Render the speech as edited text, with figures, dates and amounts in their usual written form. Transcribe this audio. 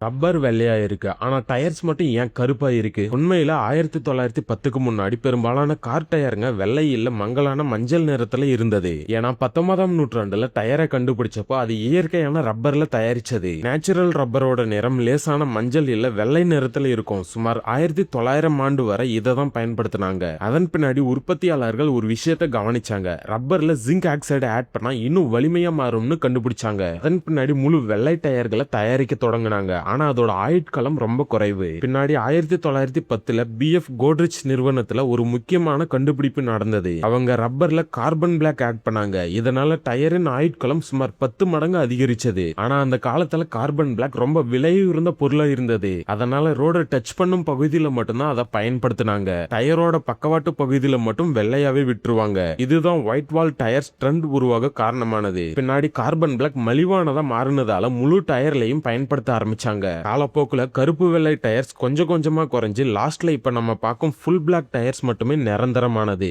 Rubber வெள்ளையா இருக்கு. ஆனா டயர்ஸ் மட்டும் ஏன் கருப்பா இருக்கு? உண்மையில 1910க்கு முன்னாடி பெரும்பாலான கார் டயருங்க வெள்ளை இல்ல மங்கலான மஞ்சள் நிறத்துல இருந்தது. ஏன்னா 19ஆம் நூற்றாண்டுல டயரை கண்டுபிடிச்சப்போ அது இயற்கையான ரப்பர்ல தயாரிச்சது. நேச்சுரல் ரப்பரோட நிறம் லேசான மஞ்சள் இல்ல வெள்ளை நிறத்துல இருக்கும். சுமார் 1900 ஆண்டு வரை இதை தான் பயன்படுத்தினாங்க. அதன் பின்னாடி உற்பத்தியாளர்கள் ஒரு விஷயத்தை கவனிச்சாங்க. ரப்பர்ல ஜிங்க் ஆக்சைடு ஆட் பண்ணா இன்னும் வலிமையா மாறும்னு கண்டுபிடிச்சாங்க. அதன் பின்னாடி முழு வெள்ளை டயர்களை தயாரிக்க தொடங்கினாங்க. ஆனா அதோட ஆயுட்காலம் ரொம்ப குறைவு. பின்னாடி 1910ல பிஎஃப் கோட்ரிச் நிறுவனத்துல ஒரு முக்கியமான கண்டுபிடிப்பு நடந்தது. அவங்க ரப்பர்ல கார்பன் பிளாக் ஆட் பண்ணாங்க. இதனால டயரின் ஆயுட்காலம் சுமார் 10 மடங்கு அதிகரிச்சது. ஆனா அந்த காலத்துல கார்பன் பிளாக் ரொம்ப விலையுயர்ந்த பொருளா இருந்தது. அதனால ரோட டச் பண்ணும் பகுதியில மட்டும்தான் அதை பயன்படுத்தினாங்க. டயரோட பக்கவாட்டு பகுதியில மட்டும் வெள்ளையாவே விட்டுருவாங்க. இதுதான் ஒயிட் வால் டயர்ஸ் ட்ரெண்ட் உருவாக காரணமானது. பின்னாடி கார்பன் பிளாக் மலிவானதா மாறினதால முழு டயர்லையும் பயன்படுத்த ஆரம்பிச்சாங்க. காலப்போக்குல கருப்பு வெள்ளை டயர்ஸ் கொஞ்சம் கொஞ்சமா குறைஞ்சு லாஸ்ட்ல இப்ப நம்ம பார்க்கும் ஃபுல் பிளாக் டயர்ஸ் மட்டுமே நிரந்தரமானது.